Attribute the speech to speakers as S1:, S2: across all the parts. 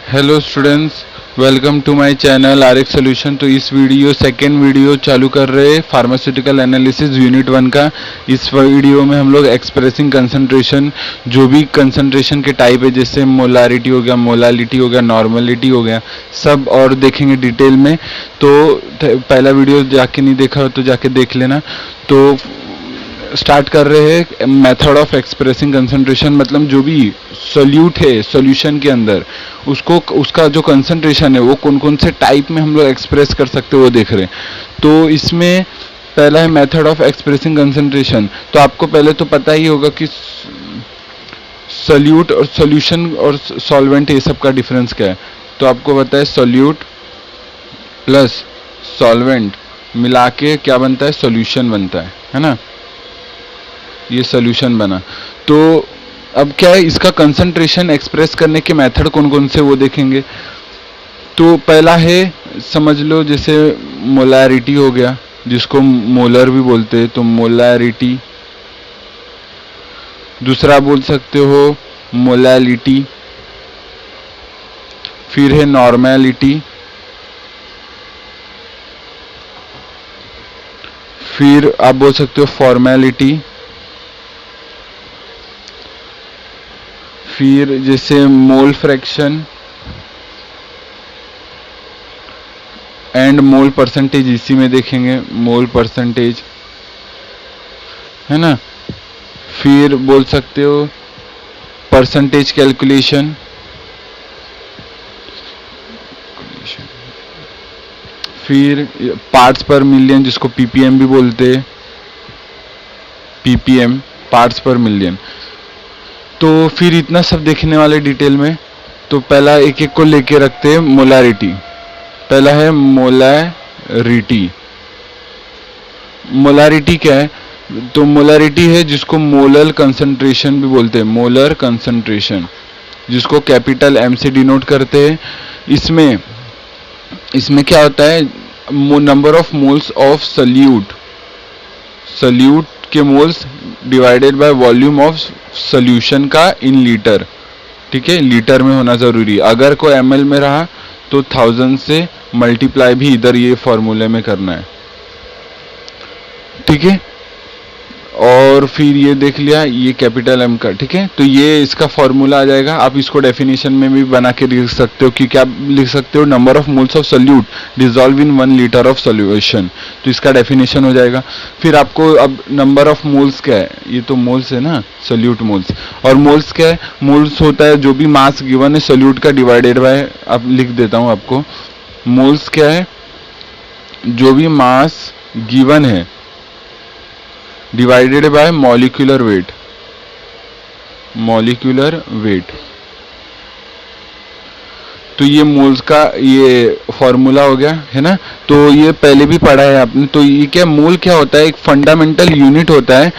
S1: Hello students, welcome to my channel RX solution. तो इस second video चालू कर रहे हैं फार्मास्यूटिकल एनालिसिस यूनिट 1 का। इस वीडियो में हम लोग एक्सप्रेसिंग कंसंट्रेशन, जो भी कंसंट्रेशन के टाइप है, जैसे मोलारिटी हो गया, मोलालिटी हो गया, नॉर्मलिटी हो गया, सब और देखेंगे डिटेल में। तो पहला वीडियो जाके नहीं देखा हो तो जाके देख लेना। तो स्टार्ट कर रहे हैं मेथड ऑफ एक्सप्रेसिंग कंसंट्रेशन, मतलब जो भी सोल्यूट है सॉल्यूशन के अंदर, उसको उसका जो कंसंट्रेशन है वो कौन कौन से टाइप में हम लोग एक्सप्रेस कर सकते हैं वो देख रहे हैं। तो इसमें पहला है मेथड ऑफ एक्सप्रेसिंग कंसंट्रेशन। तो आपको पहले तो पता ही होगा कि सोल्यूट और सॉल्यूशन और सॉल्वेंट ये सब का डिफरेंस क्या है। तो आपको पता है सोल्यूट प्लस सॉल्वेंट मिला के क्या बनता है, सॉल्यूशन बनता है ना। ये सॉल्यूशन बना। तो अब क्या है, इसका कंसंट्रेशन एक्सप्रेस करने के मेथड कौन कौन से वो देखेंगे। तो पहला है, समझ लो जैसे मोलारिटी हो गया, जिसको मोलर भी बोलते हैं, तो मोलारिटी। दूसरा बोल सकते हो मोलालिटी। फिर है नॉर्मेलिटी। फिर आप बोल सकते हो फॉर्मेलिटी। फिर जैसे mole fraction and mole percentage, इसी में देखेंगे मोल परसेंटेज, है ना। फिर बोल सकते हो परसेंटेज कैलकुलेशन। फिर पार्ट्स पर मिलियन, जिसको पीपीएम भी बोलते हैं, पीपीएम पार्ट्स पर मिलियन। तो फिर इतना सब देखने वाले डिटेल में। तो पहला एक एक को लेके रखते हैं। मोलारिटी, पहला है मोलारिटी। मोलारिटी क्या है, तो मोलारिटी है जिसको मोलर कंसंट्रेशन भी बोलते हैं, मोलर कंसंट्रेशन, जिसको कैपिटल एम से डिनोट करते हैं। इसमें इसमें क्या होता है, number of moles of solute, solute के moles divided by volume of solution का इन लीटर। ठीक है, लीटर में होना जरूरी। अगर कोई ml में रहा तो 1000 से मल्टीप्लाई भी इधर ये फॉर्मूले में करना है। ठीक है, और फिर ये देख लिया, ये कैपिटल एम का। ठीक है, तो ये इसका फॉर्मूला आ जाएगा। आप इसको डेफिनेशन में भी बना के लिख सकते हो कि क्या लिख सकते हो, number of moles of solute dissolve in 1 litre of solution. तो इसका डेफिनेशन हो जाएगा। फिर आपको अब नंबर ऑफ मोल्स क्या है, ये तो मोल्स है ना, सोल्यूट मोल्स। और मोल्स क्या है, मोल्स होता है जो भी मास गिवन है सोल्यूट का डिवाइडेड बाय, अब लिख देता हूँ आपको। मोल्स क्या है, जो भी मास गिवन है divided by molecular weight, molecular weight. तो ये मोल्स का ये फॉर्मूला हो गया, है ना। तो ये पहले भी पढ़ा है आपने। तो ये क्या, मोल क्या होता है, एक फंडामेंटल यूनिट होता है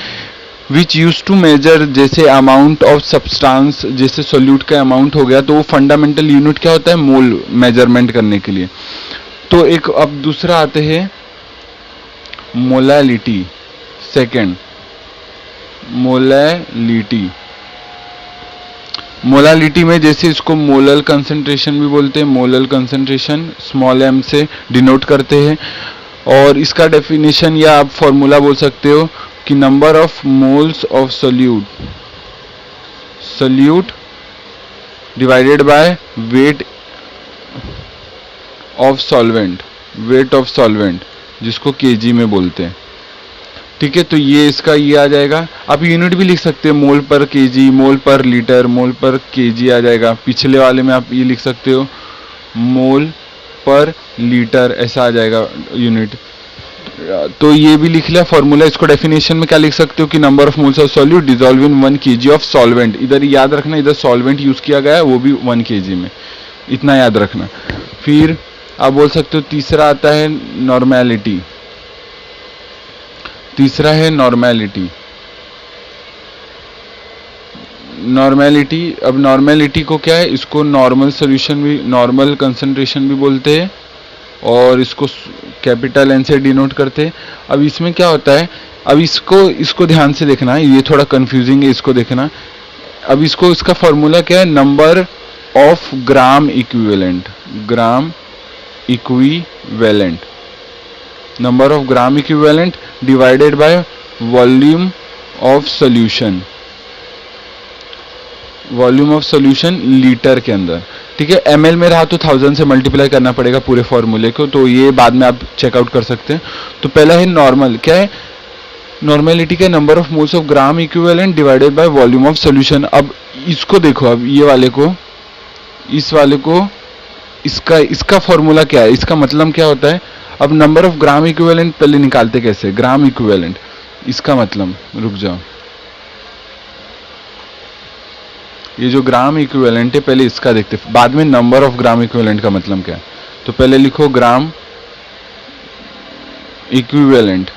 S1: विच यूज टू मेजर, जैसे अमाउंट ऑफ सब्सटेंस, जैसे सोल्यूट का अमाउंट हो गया, तो वो फंडामेंटल यूनिट क्या होता है, मोल मेजरमेंट करने के लिए। तो एक अब दूसरा आते हैं मोलालिटी। सेकेंड मोलालिटी, मोलालिटी में जैसे इसको मोलर कंसंट्रेशन भी बोलते हैं, मोलर कंसंट्रेशन स्मॉल m से डिनोट करते हैं। और इसका डेफिनेशन या आप फॉर्मूला बोल सकते हो कि number of moles of solute, solute divided by weight of solvent, weight of solvent, जिसको केजी में बोलते हैं। ठीक है, तो ये इसका ये आ जाएगा। आप यूनिट भी लिख सकते हैं, मोल पर केजी, मोल पर लीटर, मोल पर केजी आ जाएगा। पिछले वाले में आप ये लिख सकते हो मोल पर लीटर, ऐसा आ जाएगा यूनिट। तो ये भी लिख लिया फॉर्मूला। इसको डेफिनेशन में क्या लिख सकते हो कि number of moles of solute dissolve in 1 kg of solvent. इधर याद रखना, इधर सॉल्वेंट यूज किया गया है, वो भी 1 kg में, इतना याद रखना। फिर आप बोल सकते हो तीसरा आता है नॉर्मेलिटी। तीसरा है नॉर्मेलिटी। नॉर्मेलिटी, अब नॉर्मेलिटी को क्या है, इसको नॉर्मल सॉल्यूशन भी, नॉर्मल कंसंट्रेशन भी बोलते हैं, और इसको कैपिटल एन से डिनोट करते हैं। अब इसमें क्या होता है, अब इसको ध्यान से देखना, ये थोड़ा कंफ्यूजिंग है, इसको देखना। अब इसको, इसका फॉर्मूला क्या है, number of gram equivalent, gram equivalent, number of gram equivalent divided by volume of solution, volume of solution litre के अंदर, ठीक है। ml में रहा तो 1000 से मल्टीप्लाई करना पड़ेगा पूरे फॉर्मूले को, तो ये बाद में आप चेकआउट कर सकते हैं। तो पहला है नॉर्मल, क्या है नॉर्मेलिटी का number of moles of gram equivalent divided by volume of solution. अब इसको देखो, अब ये वाले को, इस वाले को, इसका फॉर्मूला क्या है, इसका मतलब क्या होता है। अब नंबर ऑफ ग्राम इक्विवेलेंट पहले निकालते कैसे, ग्राम इक्विवेलेंट, इसका मतलब, रुक जाओ, ये जो ग्राम इक्विवेलेंट है पहले इसका देखते, बाद में नंबर ऑफ ग्राम इक्विवेलेंट का मतलब क्या है। तो पहले लिखो ग्राम इक्विवेलेंट,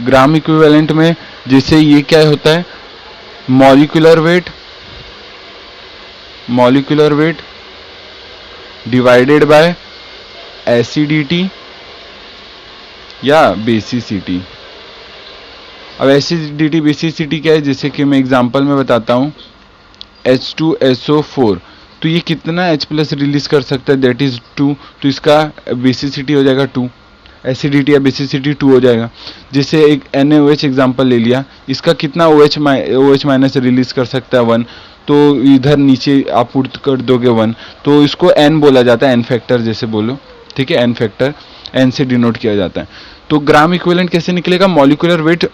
S1: ग्राम इक्विवेलेंट में जैसे ये क्या होता है, molecular weight, molecular weight divided by acidity या बेसिसिटी। अब एसिडिटी बेसिसिटी क्या है, जैसे कि मैं एग्जांपल में बताता हूं, H2SO4, तो ये कितना H प्लस रिलीज कर सकता है, दैट इज 2, तो इसका बेसिसिटी हो जाएगा 2, एसिडिटी या बेसिसिटी 2 हो जाएगा। जैसे एक NaOH एग्जांपल ले लिया, इसका कितना OH माइनस रिलीज कर सकता है 1, तो इधर नीचे आप पुट कर दोगे 1, तो इसको N बोला जाता है, N फैक्टर जैसे बोलो, ठीक है, N फैक्टर, N से डिनोट किया जाता है। तो ग्राम इक्विवेलेंट कैसे निकलेगा, मॉलिक्यूलर वेट,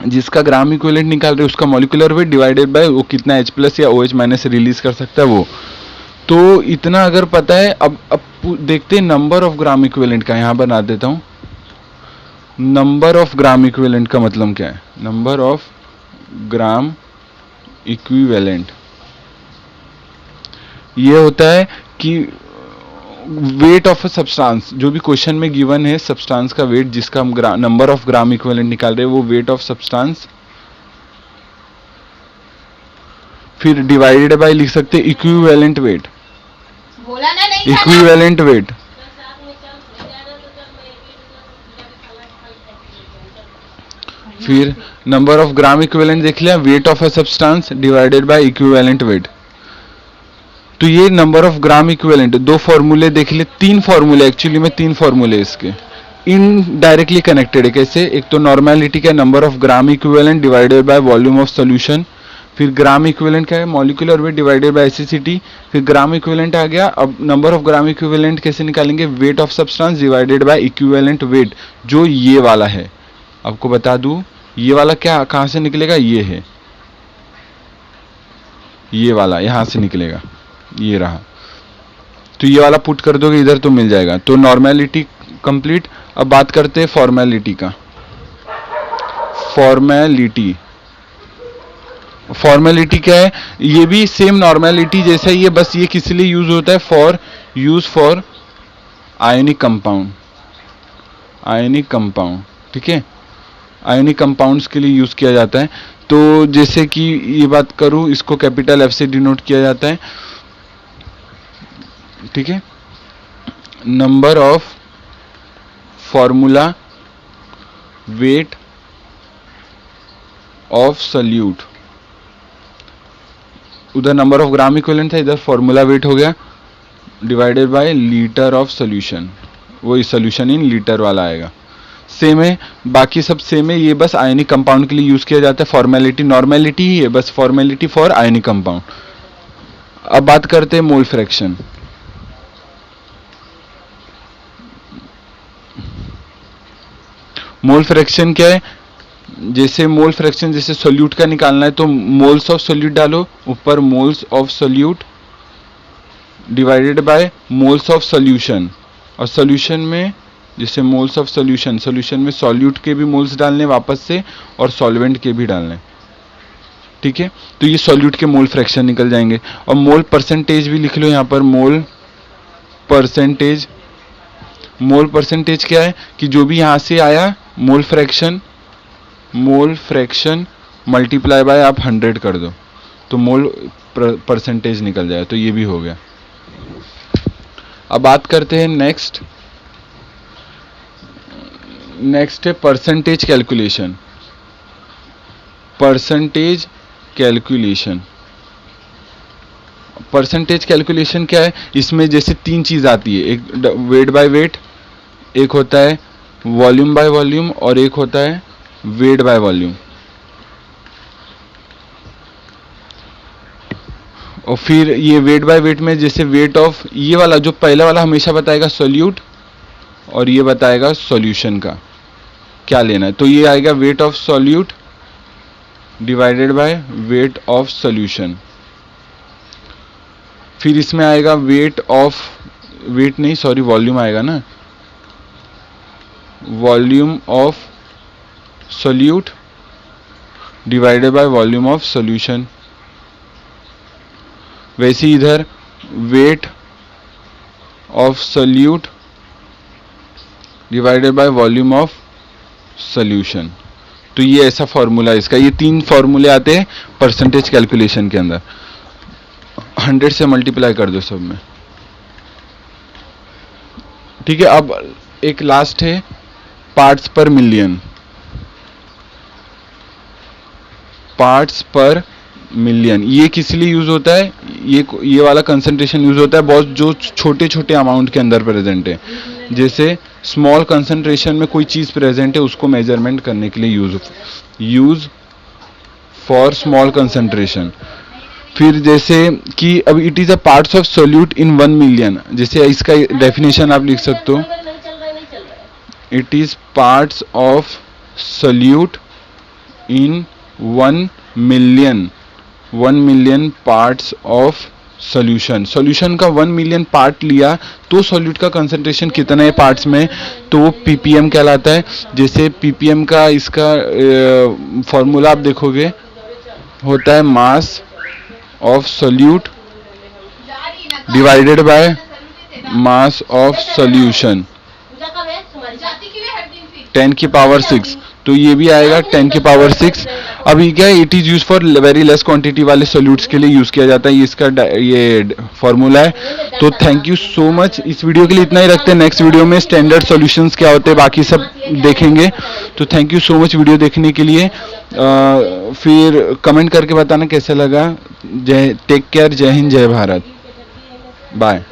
S1: जिसका ग्राम इक्विवेलेंट निकाल रहे उसका मॉलिक्यूलर वेट डिवाइडेड बाय वो कितना H प्लस या OH माइनस रिलीज कर सकता है वो। तो इतना अगर पता है, अब देखते हैं नंबर ऑफ ग्राम इक्विवेलेंट का, यहां बना देता हूं। नंबर ऑफ ग्राम इक्विवेलेंट का मतलब क्या है, नंबर ऑफ ग्राम इक्विवेलेंट ये होता है कि वेट ऑफ अ सब्सटेंस, जो भी क्वेश्चन में गिवन है सब्सटेंस का वेट, जिसका हम नंबर ऑफ ग्राम इक्विवेलेंट निकाल रहे हैं, वो वेट ऑफ सब्सटेंस, फिर डिवाइडेड बाय लिख सकते हैं इक्विवेलेंट वेट,
S2: बोला ना नहीं
S1: इक्विवेलेंट वेट, फिर नंबर ऑफ ग्राम इक्विवेलेंट देख लिया, weight of a substance divided by equivalent weight. तो ये नंबर ऑफ ग्राम इक्विवेलेंट, दो फॉर्मूले देख लिए, तीन फॉर्मूले एक्चुअली में, तीन फॉर्मूले इसके इनडायरेक्टली कनेक्टेड है। कैसे, एक तो नॉर्मेलिटी का number of gram equivalent divided by volume of solution, फिर ग्राम इक्विवेलेंट क्या है, molecular weight divided by acidity, फिर ग्राम इक्विवेलेंट आ गया। अब नंबर ऑफ ग्राम इक्विवेलेंट कैसे निकालेंगे, weight of substance divided by equivalent weight, जो ये वाला है। आपको बता दूं ये वाला क्या कहां से निकलेगा, ये है, ये वाला यहां से निकलेगा, ये रहा। तो ये वाला पुट कर दोगे इधर तो मिल जाएगा। तो नॉर्मेलिटी कंप्लीट। अब बात करते हैं फॉर्मेलिटी का। फॉर्मेलिटी, फॉर्मेलिटी क्या है, ये भी सेम नॉर्मेलिटी जैसा ही है, बस ये किस लिए यूज होता है, for use for ionic compound, ionic compound, ठीक है, आयनिक कंपाउंड्स के लिए यूज किया जाता है। तो जैसे कि ये बात करूं, इसको कैपिटल F से डिनोट किया जाता है, ठीक है। Number of formula weight of solute, उधर नंबर ऑफ ग्राम इक्विवेलेंट था, इधर फॉर्मूला वेट हो गया, divided by litre of solution, वही सॉल्यूशन इन लीटर वाला आएगा। सेम है, बाकी सब सेम है, ये बस आयनिक कंपाउंड के लिए यूज किया जाता है। फॉर्मेलिटी नॉर्मेलिटी ही है, बस फॉर्मेलिटी फॉर आयनिक कंपाउंड। अब बात करते हैं मोल फ्रैक्शन। मोल फ्रैक्शन क्या है, जैसे मोल फ्रैक्शन जैसे सोल्यूट का निकालना है तो मोल्स ऑफ सोल्यूट डालो, ऊपर moles of solute divided by moles of solution, और सॉल्यूशन में जैसे मोल्स ऑफ सॉल्यूशन, सॉल्यूशन में सॉल्यूट के भी मोल्स डालने वापस से और सॉल्वेंट के भी डालने, ठीक है। तो ये सॉल्यूट के मोल फ्रैक्शन निकल जाएंगे। और मोल परसेंटेज भी लिख लो यहाँ पर, मोल परसेंटेज, मोल परसेंटेज क्या है कि जो भी यहाँ से आया mole fraction, mole fraction multiply by आप 100 कर दो तो मोल परसेंटेज निकल जाए। तो ये भी हो गया। अब बात करते हैं नेक्स्ट है percentage calculation. Percentage calculation percentage calculation क्या है, इसमें जैसे तीन चीज़ आती है, एक वेट बाय वेट, एक होता है वॉल्यूम बाय वॉल्यूम और एक होता है वेट बाय वॉल्यूम। और फिर ये वेट बाय वेट में जैसे वेट ऑफ, ये वाला जो पहला वाला हमेशा बताएगा सोल्यूट और ये बताएगा सॉल्यूशन का क्या लेना है, तो ये आएगा weight of solute divided by weight of solution. फिर इसमें आएगा वेट ऑफ, वेट नहीं सॉरी वॉल्यूम आएगा ना, volume of solute divided by volume of solution. वैसे इधर weight of solute divided by volume of solution. तो ये ऐसा फॉर्मूला है इसका, ये तीन फॉर्मूले आते हैं परसेंटेज कैलकुलेशन के अंदर। 100 से मल्टीप्लाई कर दो सब में, ठीक है। अब एक लास्ट है पार्ट्स पर मिलियन, पार्ट्स पर मिलियन। ये किस लिए यूज होता है, ये वाला कंसंट्रेशन यूज होता है बहुत जो छोटे छोटे अमाउंट के अंदर प्रेजेंट है, जैसे स्मॉल कंसंट्रेशन में कोई चीज प्रेजेंट है उसको मेजरमेंट करने के लिए यूज फॉर स्मॉल कंसंट्रेशन। फिर जैसे कि अब it is a parts of solute in 1 million, जैसे इसका डेफिनेशन आप लिख सकते हो, it is parts of solute in 1 million, 1 million parts of solution. Solution का 1 मिलियन पार्ट लिया तो सॉल्यूट का कंसंट्रेशन कितना है पार्ट्स में, तो वो पीपीएम कहलाता है। जैसे पीपीएम का इसका फॉर्मूला आप देखोगे होता है mass of solute divided by mass of solution 10 की पावर 6, तो ये भी आएगा 10 की पावर 6। अभी क्या है, it is use for very less quantity वाले सोल्यूट्स के लिए यूज किया जाता है, ये इसका ये फॉर्मूला है। तो थैंक यू सो मच, इस वीडियो के लिए इतना ही रखते हैं। नेक्स्ट वीडियो में स्टैंडर्ड सॉल्यूशंस क्या होते हैं बाकी सब देखेंगे। तो thank you so much video देखने के लिए। फिर कमेंट करके बताना कैसा लगा। टेक केयर, जय हिंद, जय भारत, बाय।